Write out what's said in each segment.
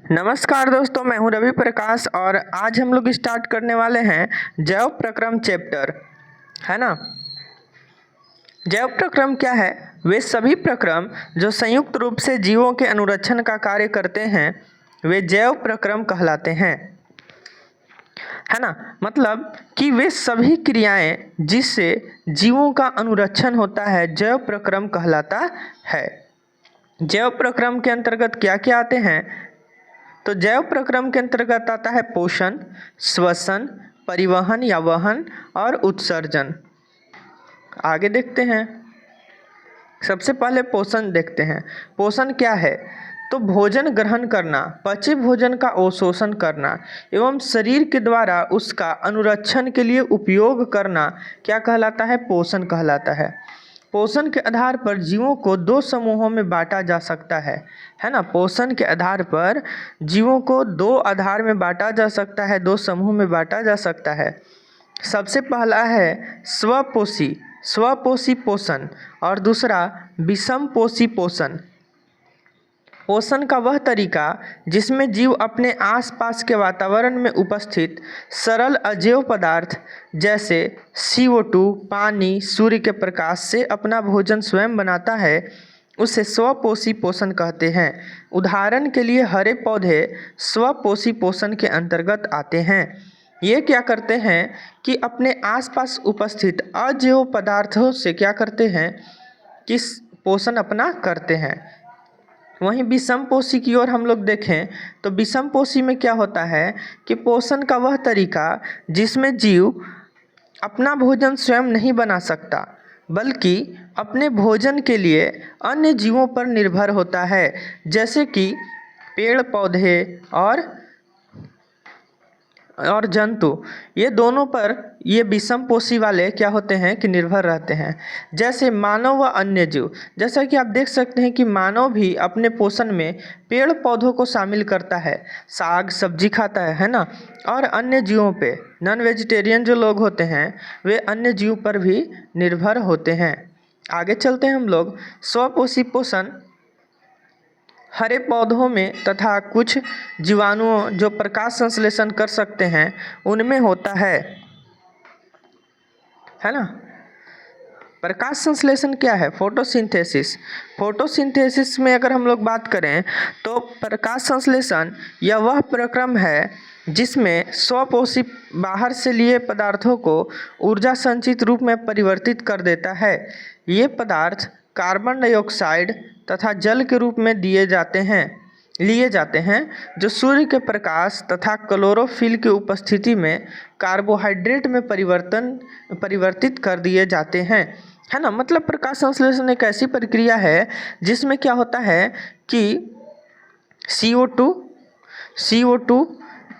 नमस्कार दोस्तों, मैं हूं रवि प्रकाश और आज हम लोग स्टार्ट करने वाले हैं जैव प्रक्रम चैप्टर, है ना। जैव प्रक्रम क्या है? वे सभी प्रक्रम जो संयुक्त रूप से जीवों के अनुरक्षण का कार्य करते हैं वे जैव प्रक्रम कहलाते हैं, है ना। मतलब कि वे सभी क्रियाएं जिससे जीवों का अनुरक्षण होता है जैव प्रक्रम कहलाता है। जैव प्रक्रम के अंतर्गत क्या क्या आते हैं? तो जैव प्रक्रम के अंतर्गत आता है पोषण, श्वसन, परिवहन या वहन और उत्सर्जन। आगे देखते हैं। सबसे पहले पोषण देखते हैं। पोषण क्या है? तो भोजन ग्रहण करना, पचे भोजन का अवशोषण करना एवं शरीर के द्वारा उसका अनुरक्षण के लिए उपयोग करना क्या कहलाता है? पोषण कहलाता है। पोषण के आधार पर जीवों को दो समूहों में बांटा जा सकता है ना। पोषण के आधार पर जीवों को दो आधार में बांटा जा सकता है, दो समूह में बांटा जा सकता है। सबसे पहला है स्वपोषी पोषण और दूसरा विषमपोषी पोषण। पोषण का वह तरीका जिसमें जीव अपने आसपास के वातावरण में उपस्थित सरल अजैव पदार्थ जैसे CO2, पानी, सूर्य के प्रकाश से अपना भोजन स्वयं बनाता है उसे स्वपोषी पोषण कहते हैं। उदाहरण के लिए हरे पौधे स्वपोषी पोषण के अंतर्गत आते हैं। ये क्या करते हैं कि अपने आसपास उपस्थित अजैव पदार्थों से क्या करते हैं कि पोषण अपना करते हैं। वहीं विषमपोषी की ओर हम लोग देखें तो विषमपोषी में क्या होता है कि पोषण का वह तरीका जिसमें जीव अपना भोजन स्वयं नहीं बना सकता बल्कि अपने भोजन के लिए अन्य जीवों पर निर्भर होता है, जैसे कि पेड़ पौधे और जंतु। ये दोनों पर ये विषमपोषी वाले क्या होते हैं कि निर्भर रहते हैं, जैसे मानव व अन्य जीव। जैसा कि आप देख सकते हैं कि मानव भी अपने पोषण में पेड़ पौधों को शामिल करता है, साग सब्जी खाता है ना। और अन्य जीवों पे, नॉन वेजिटेरियन जो लोग होते हैं वे अन्य जीव पर भी निर्भर होते हैं। आगे चलते हैं हम लोग। स्वपोषी पोषण हरे पौधों में तथा कुछ जीवाणुओं जो प्रकाश संश्लेषण कर सकते हैं उनमें होता है ना। प्रकाश संश्लेषण क्या है? फोटोसिंथेसिस। फोटोसिंथेसिस में अगर हम लोग बात करें तो प्रकाश संश्लेषण यह वह प्रक्रम है जिसमें स्वपोषी बाहर से लिए पदार्थों को ऊर्जा संचित रूप में परिवर्तित कर देता है। ये पदार्थ कार्बन डाइऑक्साइड तथा जल के रूप में लिए जाते हैं जो सूर्य के प्रकाश तथा क्लोरोफिल की उपस्थिति में कार्बोहाइड्रेट में परिवर्तित कर दिए जाते हैं, है ना। मतलब प्रकाश संश्लेषण एक ऐसी प्रक्रिया है जिसमें क्या होता है कि CO2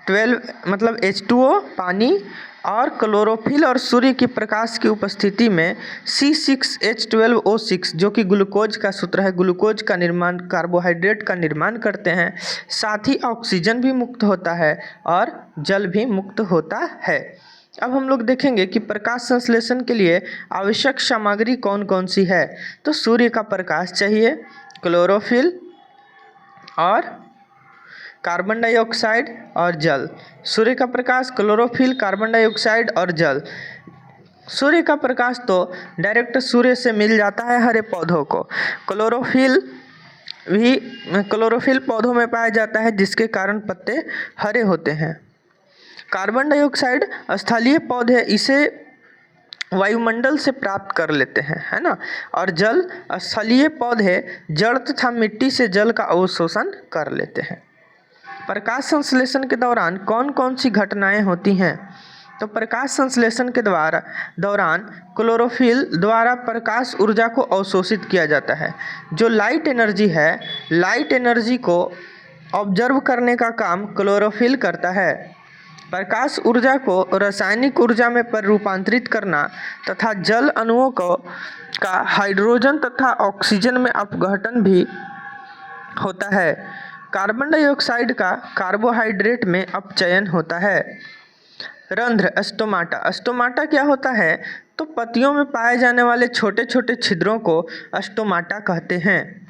12 मतलब H2O पानी और क्लोरोफिल और सूर्य की प्रकाश की उपस्थिति में C6H12O6 जो कि ग्लूकोज का सूत्र है, ग्लूकोज का निर्माण, कार्बोहाइड्रेट का निर्माण करते हैं। साथ ही ऑक्सीजन भी मुक्त होता है और जल भी मुक्त होता है। अब हम लोग देखेंगे कि प्रकाश संश्लेषण के लिए आवश्यक सामग्री कौन कौन सी है। तो सूर्य का प्रकाश चाहिए, क्लोरोफिल और कार्बन डाइऑक्साइड और जल। सूर्य का प्रकाश, क्लोरोफिल, कार्बन डाइऑक्साइड और जल। सूर्य का प्रकाश तो डायरेक्ट सूर्य से मिल जाता है हरे पौधों को। क्लोरोफिल पौधों में पाया जाता है जिसके कारण पत्ते हरे होते हैं। कार्बन डाइऑक्साइड स्थलीय पौधे इसे वायुमंडल से प्राप्त कर लेते हैं, है ना। और जल स्थलीय पौधे जड़ तथा मिट्टी से जल का अवशोषण कर लेते हैं। प्रकाश संश्लेषण के दौरान कौन कौन सी घटनाएं होती हैं? तो प्रकाश संश्लेषण के दौरान क्लोरोफिल द्वारा प्रकाश ऊर्जा को अवशोषित किया जाता है। जो लाइट एनर्जी है, लाइट एनर्जी को ऑब्जर्व करने का काम क्लोरोफिल करता है। प्रकाश ऊर्जा को रासायनिक ऊर्जा में रूपांतरित करना तथा जल अणुओं का हाइड्रोजन तथा ऑक्सीजन में अपघटन भी होता है। कार्बन डाइऑक्साइड का कार्बोहाइड्रेट में अपचयन होता है। रंध्र स्टोमाटा क्या होता है? तो पत्तियों में पाए जाने वाले छोटे छोटे छिद्रों को स्टोमाटा कहते हैं।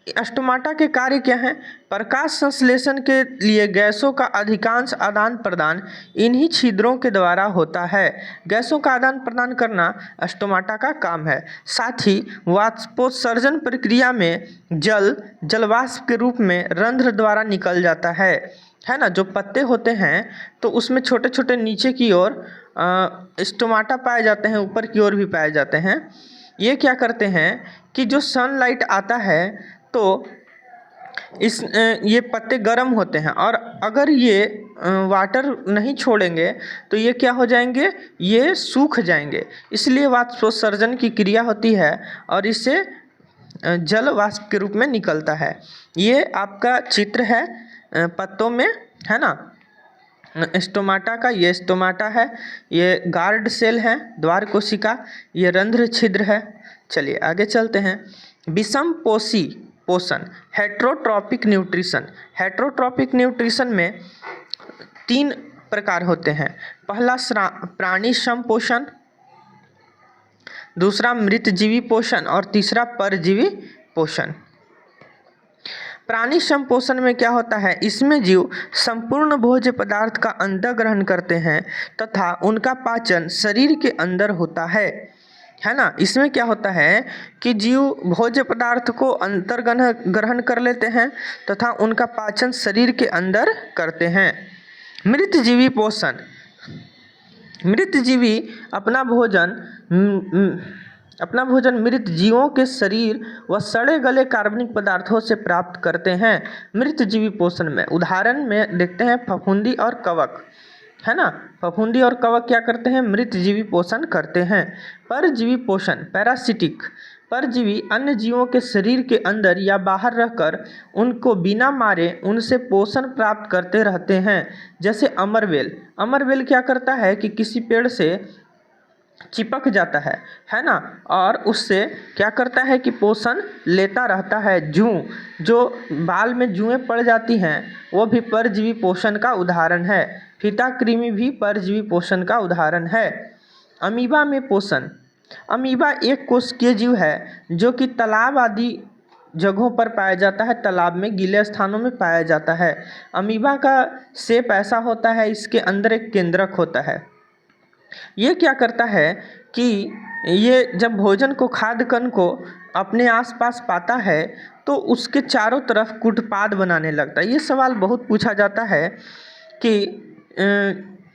स्टोमाटा के कार्य क्या हैं? प्रकाश संश्लेषण के लिए गैसों का अधिकांश आदान प्रदान इन्हीं छिद्रों के द्वारा होता है। गैसों का आदान प्रदान करना स्टोमाटा का काम है। साथ ही वाष्पोत्सर्जन प्रक्रिया में जलवाष्प के रूप में रंध्र द्वारा निकल जाता है ना। जो पत्ते होते हैं तो उसमें छोटे छोटे नीचे की ओर स्टोमाटा पाए जाते हैं, ऊपर की ओर भी पाए जाते हैं। ये क्या करते हैं कि जो सनलाइट आता है तो ये पत्ते गर्म होते हैं और अगर ये वाटर नहीं छोड़ेंगे तो ये क्या हो जाएंगे, ये सूख जाएंगे। इसलिए वाष्पोत्सर्जन की क्रिया होती है और इससे जल वाष्प के रूप में निकलता है। ये आपका चित्र है पत्तों में, है ना, स्टोमाटा का। ये स्टोमाटा है, ये गार्ड सेल है, द्वार कोशिका, ये रंध्र छिद्र है। चलिए आगे चलते हैं। विषम पोषी पोषण, हेट्रोट्रॉपिक न्यूट्रिशन। हेट्रोट्रॉपिक न्यूट्रिशन में 3 प्रकार होते हैं। पहला प्राणी सम पोषण, दूसरा मृतजीवी पोषण और तीसरा परजीवी पोषण। प्राणी सम पोषण में क्या होता है, इसमें जीव संपूर्ण भोज्य पदार्थ का अंतः ग्रहण करते हैं तथा उनका पाचन शरीर के अंदर होता है ना। इसमें क्या होता है कि जीव भोज्य पदार्थ को अंतर्गत ग्रहण कर लेते हैं तथा उनका पाचन शरीर के अंदर करते हैं। मृतजीवी पोषण, मृतजीवी अपना भोजन मृत जीवों के शरीर व सड़े गले कार्बनिक पदार्थों से प्राप्त करते हैं। मृतजीवी पोषण में उदाहरण में देखते हैं फफूंदी और कवक, है ना। फफूंदी और कवक क्या करते हैं, मृतजीवी पोषण करते हैं। परजीवी पोषण, पैरासिटिक, परजीवी अन्य जीवों के शरीर के अंदर या बाहर रहकर उनको बिना मारे उनसे पोषण प्राप्त करते रहते हैं। जैसे अमरवेल, अमरवेल क्या करता है कि किसी पेड़ से चिपक जाता है ना, और उससे क्या करता है कि पोषण लेता रहता है। जूं, जो बाल में जुएं पड़ जाती हैं वो भी परजीवी पोषण का उदाहरण है। फीता कृमि भी परजीवी पोषण का उदाहरण है। अमीबा में पोषण, अमीबा एक कोशिकीय जीव है जो कि तालाब आदि जगहों पर पाया जाता है, तालाब में गीले स्थानों में पाया जाता है। अमीबा का शेप ऐसा होता है, इसके अंदर एक केंद्रक होता है। ये क्या करता है कि ये जब भोजन को, खाद्य कण को अपने आसपास पाता है तो उसके चारों तरफ कूटपाद बनाने लगता है। ये सवाल बहुत पूछा जाता है कि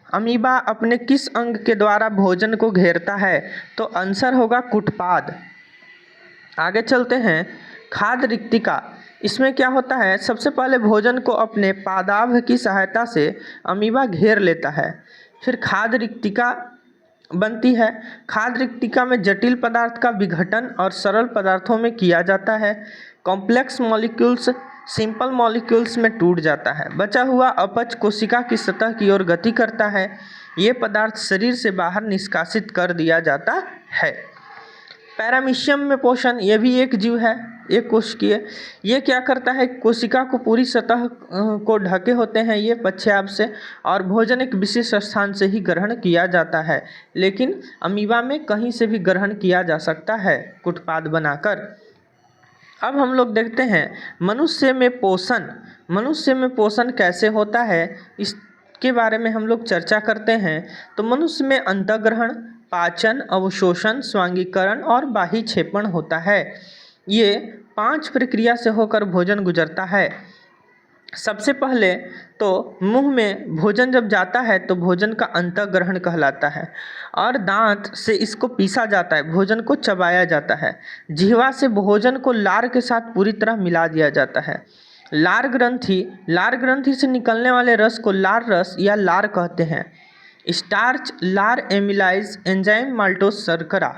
अमीबा अपने किस अंग के द्वारा भोजन को घेरता है, तो आंसर होगा कूटपाद। आगे चलते हैं। खाद्य रिक्तिका, इसमें क्या होता है, सबसे पहले भोजन को अपने पादाभ की सहायता से अमीबा घेर लेता है, फिर खाद्य रिक्तिका बनती है। खाद्य रिक्तिका में जटिल पदार्थ का विघटन और सरल पदार्थों में किया जाता है। कॉम्प्लेक्स मॉलिक्यूल्स सिंपल मॉलिक्यूल्स में टूट जाता है। बचा हुआ अपच कोशिका की सतह की ओर गति करता है। ये पदार्थ शरीर से बाहर निष्कासित कर दिया जाता है। पैरामीशियम में पोषण, ये भी एक जीव है, एक कोशिकीय। ये क्या करता है, कोशिका को पूरी सतह को ढके होते हैं ये पश्चाप से, और भोजन एक विशेष स्थान से ही ग्रहण किया जाता है। लेकिन अमीबा में कहीं से भी ग्रहण किया जा सकता है कूटपाद बनाकर। अब हम लोग देखते हैं मनुष्य में पोषण। मनुष्य में पोषण कैसे होता है इसके बारे में हम लोग चर्चा करते हैं। तो मनुष्य में अंतःग्रहण, पाचन, अवशोषण, स्वांगीकरण और बाह्य क्षेपण होता है। ये 5 प्रक्रिया से होकर भोजन गुजरता है। सबसे पहले तो मुंह में भोजन जब जाता है तो भोजन का अंतःग्रहण कहलाता है, और दांत से इसको पीसा जाता है, भोजन को चबाया जाता है। जिह्वा से भोजन को लार के साथ पूरी तरह मिला दिया जाता है। लार ग्रंथि से निकलने वाले रस को लार रस या लार कहते हैं। स्टार्च, लार एमिलाइज एंजाइम माल्टोज शर्करा।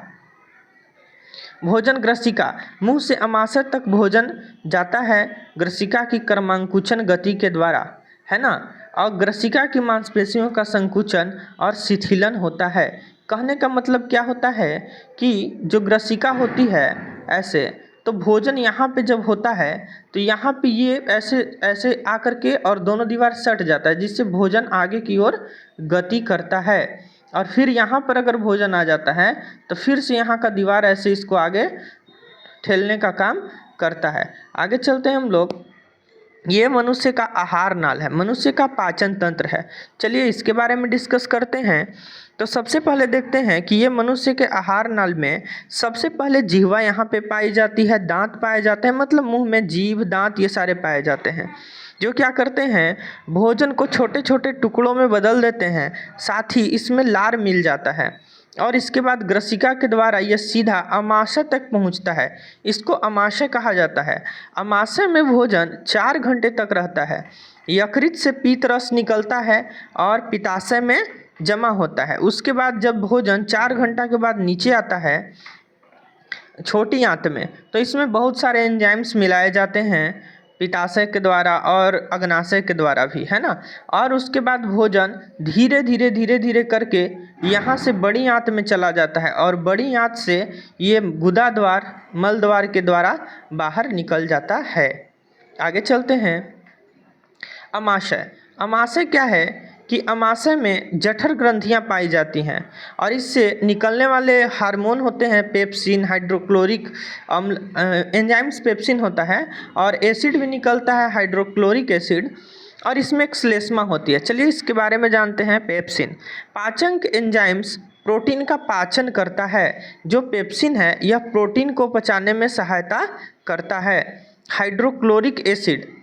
भोजन ग्रसिका, मुंह से अमाशय तक भोजन जाता है ग्रसिका की क्रमांकुचन गति के द्वारा, है ना, और ग्रसिका की मांसपेशियों का संकुचन और शिथिलन होता है। कहने का मतलब क्या होता है कि जो ग्रसिका होती है ऐसे, तो भोजन यहाँ पे जब होता है तो यहाँ पे ये ऐसे ऐसे आकर के और दोनों दीवार सट जाता है, जिससे भोजन आगे की ओर गति करता है। और फिर यहाँ पर अगर भोजन आ जाता है तो फिर से यहाँ का दीवार ऐसे इसको आगे ठेलने का काम करता है। आगे चलते हैं हम लोग। ये मनुष्य का आहार नाल है, मनुष्य का पाचन तंत्र है। चलिए इसके बारे में डिस्कस करते हैं। तो सबसे पहले देखते हैं कि ये मनुष्य के आहार नाल में सबसे पहले जिह्वा यहाँ पे पाई जाती है, दांत पाए जाते हैं, मतलब मुंह में जीभ दांत ये सारे पाए जाते हैं, जो क्या करते हैं भोजन को छोटे छोटे टुकड़ों में बदल देते हैं। साथ ही इसमें लार मिल जाता है और इसके बाद ग्रसिका के द्वारा यह सीधा अमाशय तक पहुंचता है। इसको अमाशय कहा जाता है। अमाशय में भोजन 4 घंटे तक रहता है। यकृत से पीत रस निकलता है और पित्ताशय में जमा होता है। उसके बाद जब भोजन 4 घंटा के बाद नीचे आता है छोटी आंत में, तो इसमें बहुत सारे एंजाइम्स मिलाए जाते हैं पित्ताशय के द्वारा और अग्नाशय के द्वारा भी, है ना। और उसके बाद भोजन धीरे धीरे करके यहाँ से बड़ी आंत में चला जाता है और बड़ी आंत से ये गुदा द्वार मल द्वार के द्वारा बाहर निकल जाता है। आगे चलते हैं। अमाशय। अमाशय क्या है कि अमाशय में जठर ग्रंथियां पाई जाती हैं और इससे निकलने वाले हार्मोन होते हैं पेप्सिन, हाइड्रोक्लोरिक अम्ल, एंजाइम्स पेप्सिन होता है और एसिड भी निकलता है हाइड्रोक्लोरिक एसिड, और इसमें एक श्लेष्मा होती है। चलिए इसके बारे में जानते हैं। पेप्सिन पाचन एंजाइम्स प्रोटीन का पाचन करता है। जो पेप्सिन है यह प्रोटीन को पचाने में सहायता करता है। हाइड्रोक्लोरिक एसिड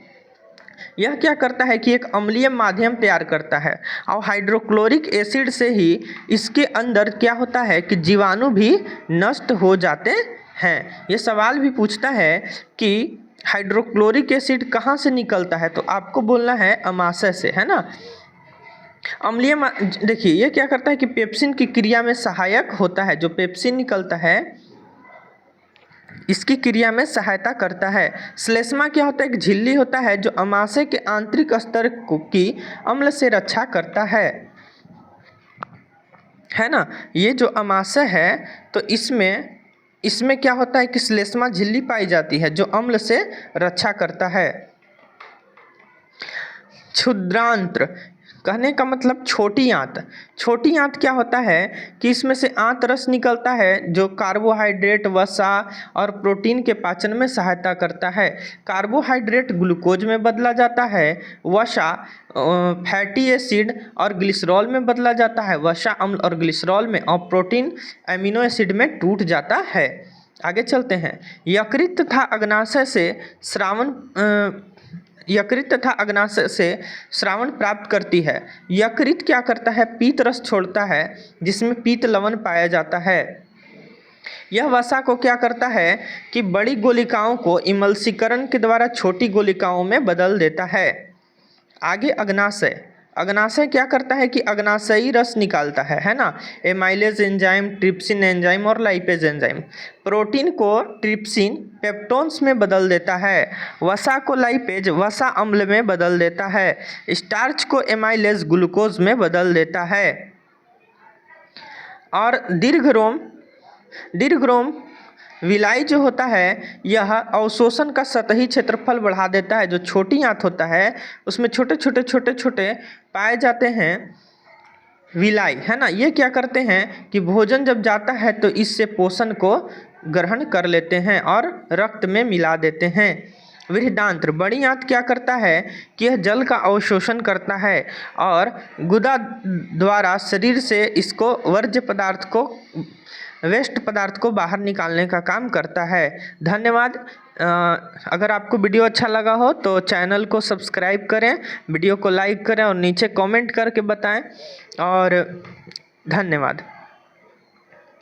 यह क्या करता है कि एक अम्लीय माध्यम तैयार करता है और हाइड्रोक्लोरिक एसिड से ही इसके अंदर क्या होता है कि जीवाणु भी नष्ट हो जाते हैं। ये सवाल भी पूछता है कि हाइड्रोक्लोरिक एसिड कहाँ से निकलता है, तो आपको बोलना है अमाशय से, है ना। अम्लीय देखिए ये क्या करता है कि पेप्सिन की क्रिया में सहायक होता है। जो पेप्सिन निकलता है इसकी क्रिया में सहायता करता है। श्लेष्मा क्या होता है, एक झिल्ली होता है जो अमाशय के आंतरिक स्तर की अम्ल से रक्षा करता है ना। ये जो अमाशय है तो इसमें क्या होता है कि श्लेष्मा झिल्ली पाई जाती है जो अम्ल से रक्षा करता है। क्षुद्रांत्र कहने का मतलब छोटी आंत। छोटी आंत क्या होता है कि इसमें से आंत रस निकलता है जो कार्बोहाइड्रेट, वसा और प्रोटीन के पाचन में सहायता करता है। कार्बोहाइड्रेट ग्लूकोज में बदला जाता है, वसा फैटी एसिड और ग्लिसरॉल में बदला जाता है, वसा अम्ल और ग्लिसरॉल में, और प्रोटीन एमिनो एसिड में टूट जाता है। आगे चलते हैं। यकृत तथा अग्नाशय से श्रावण प्राप्त करती है। यकृत क्या करता है, पीत रस छोड़ता है जिसमें पीत लवण पाया जाता है। यह वसा को क्या करता है कि बड़ी गोलिकाओं को इमल्सीकरण के द्वारा छोटी गोलिकाओं में बदल देता है। आगे अग्नाशय। अग्नाशय क्या करता है कि अग्नाशयी रस निकालता है ना। एमाइलेज एंजाइम, ट्रिप्सिन एंजाइम और लाइपेज एंजाइम प्रोटीन को ट्रिप्सिन पेप्टोन्स में बदल देता है। वसा को लाइपेज वसा अम्ल में बदल देता है। स्टार्च को एमाइलेज ग्लूकोज में बदल देता है। और दीर्घरोम विलाई जो होता है यह अवशोषण का सतही क्षेत्रफल बढ़ा देता है। जो छोटी आंत होता है उसमें छोटे छोटे पाए जाते हैं विलाई, है ना। ये क्या करते हैं कि भोजन जब जाता है तो इससे पोषण को ग्रहण कर लेते हैं और रक्त में मिला देते हैं। बृहदांत्र बड़ी आंत क्या करता है कि यह जल का अवशोषण करता है और गुदा द्वारा शरीर से इसको वेस्ट पदार्थ को बाहर निकालने का काम करता है। धन्यवाद। अगर आपको वीडियो अच्छा लगा हो तो चैनल को सब्सक्राइब करें, वीडियो को लाइक करें और नीचे कमेंट करके बताएं। और धन्यवाद।